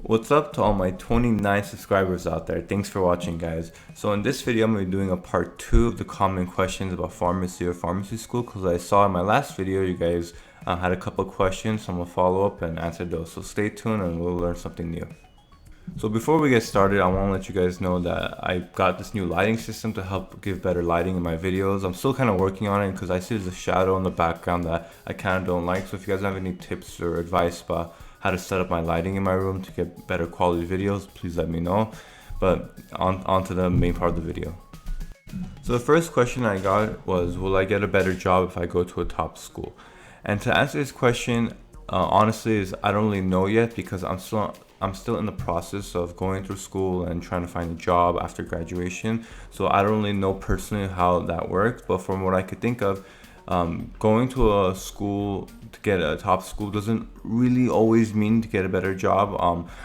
What's up to all my 29 subscribers out there? Thanks for watching, guys. So in this video, I'm going to be doing a part 2 of the common questions about pharmacy or pharmacy school, because I saw in my last video you guys had a couple questions, so I'm going to follow up and answer those. So stay tuned and we'll learn something new. So before we get started, I want to let you guys know that I got this new lighting system to help give better lighting in my videos. I'm still kind of working on it because I see there's a shadow in the background that I kind of don't like. So if you guys have any tips or advice about how to set up my lighting in my room to get better quality videos, please let me know. But on to the main part of the video. So the first question I got was, will I get a better job if I go to a top school? And to answer this question, honestly, is I don't really know yet, because I'm still in the process of going through school and trying to find a job after graduation. So I don't really know personally how that works, but from what I could think of, going to a school to get a top school doesn't really always mean to get a better job.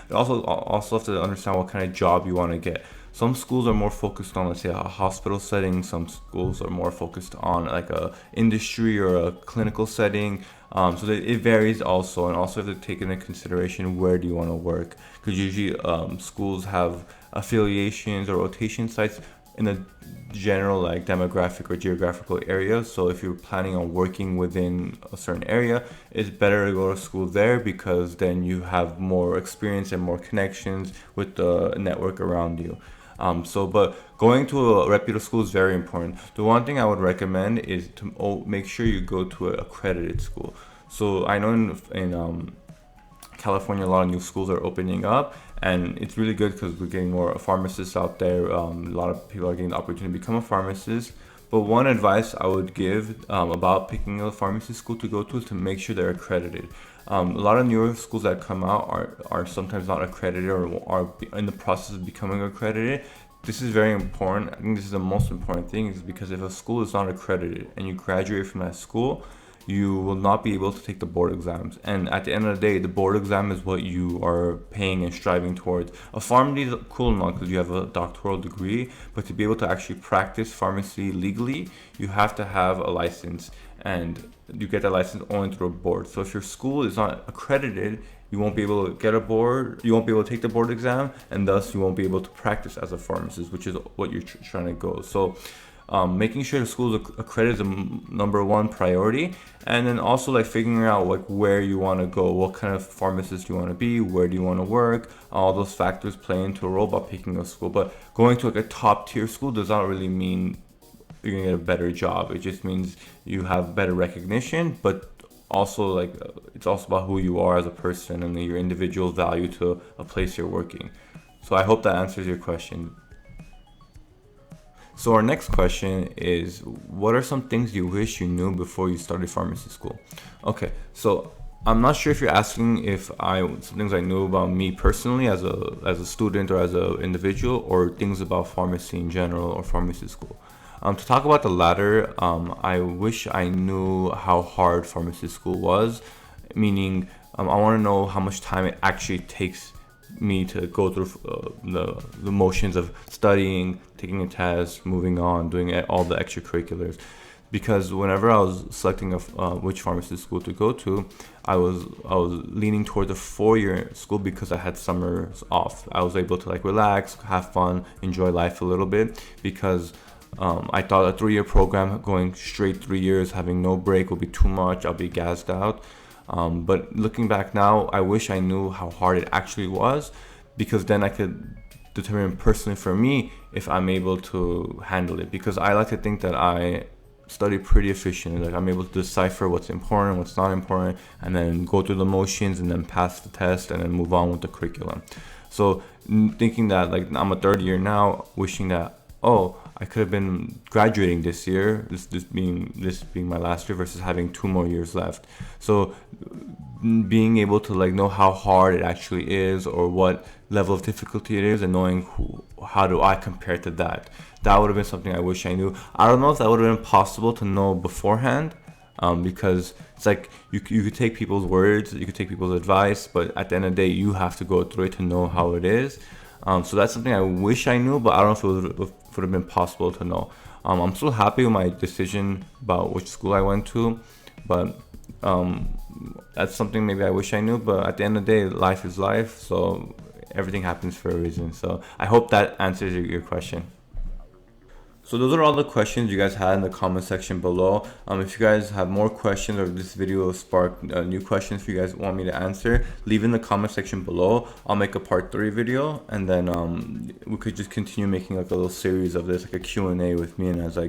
You also have to understand what kind of job you want to get. Some schools are more focused on, let's say, a hospital setting. Some schools are more focused on like a industry or a clinical setting. So that it varies also, and also have to take into consideration where do you want to work, because usually schools have affiliations or rotation sites in a general like demographic or geographical area. So if you're planning on working within a certain area, it's better to go to school there, because then you have more experience and more connections with the network around you. But going to a reputable school is very important. The one thing I would recommend is to make sure you go to an accredited school. So I know in California, a lot of new schools are opening up, and it's really good because we're getting more pharmacists out there. A lot of people are getting the opportunity to become a pharmacist. But one advice I would give about picking a pharmacy school to go to is to make sure they're accredited. A lot of newer schools that come out are sometimes not accredited or are in the process of becoming accredited. This is very important. I think this is the most important thing, is because if a school is not accredited and you graduate from that school, you will not be able to take the board exams. And at the end of the day, the board exam is what you are paying and striving towards. A pharmacy is cool enough because you have a doctoral degree, but to be able to actually practice pharmacy legally, you have to have a license, and you get that license only through a board. So if your school is not accredited, you won't be able to get a board, you won't be able to take the board exam, and thus you won't be able to practice as a pharmacist, which is what you're trying to go. So making sure the school is accredited is the number one priority, and then also like figuring out like where you want to go, what kind of pharmacist you want to be, where do you want to work. All those factors play into a role about picking a school. But going to like a top tier school does not really mean you're gonna get a better job. It just means you have better recognition, but also like it's also about who you are as a person and your individual value to a place you're working. So I hope that answers your question. So our next question is, what are some things you wish you knew before you started pharmacy school? Okay, so I'm not sure if you're asking if some things I knew about me personally as a student or as an individual, or things about pharmacy in general or pharmacy school. To talk about the latter, I wish I knew how hard pharmacy school was, meaning I want to know how much time it actually takes me to go through the motions of studying, taking a test, moving on, doing all the extracurriculars. Because whenever I was selecting which pharmacy school to go to, I was leaning toward the 4-year school because I had summers off. I was able to like relax, have fun, enjoy life a little bit, because I thought a 3-year program going straight 3 years, having no break, would be too much. I'll be gassed out. But looking back now, I wish I knew how hard it actually was, because then I could determine personally for me if I'm able to handle it. Because I like to think that I study pretty efficiently. Like I'm able to decipher what's important, what's not important, and then go through the motions and then pass the test and then move on with the curriculum. So thinking that like I'm a 3rd year now, wishing that, oh, I could have been graduating this year, this being my last year, versus having 2 more years left. So being able to like know how hard it actually is, or what level of difficulty it is, and knowing how do I compare to that would have been something I wish I knew. I don't know if that would have been possible to know beforehand, because it's like you could take people's words, you could take people's advice, but at the end of the day, you have to go through it to know how it is. So that's something I wish I knew, but I don't know if it would have been possible to know. I'm still happy with my decision about which school I went to, but that's something maybe I wish I knew. But at the end of the day, life is life. So everything happens for a reason. So I hope that answers your question. So those are all the questions you guys had in the comment section below. If you guys have more questions, or this video will spark new questions for you guys want me to answer, leave in the comment section below. I'll make a part 3 video, and then we could just continue making like a little series of this, like a Q&A with me. And as I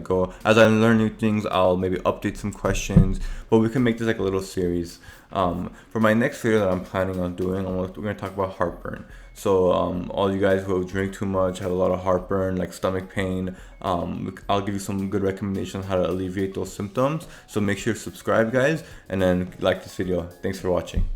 learn new things, I'll maybe update some questions, but we can make this like a little series. For my next video that I'm planning on doing, we're going to talk about heartburn. So all you guys who drink too much, have a lot of heartburn, like stomach pain, I'll give you some good recommendations on how to alleviate those symptoms. So make sure to subscribe, guys, and then like this video. Thanks for watching.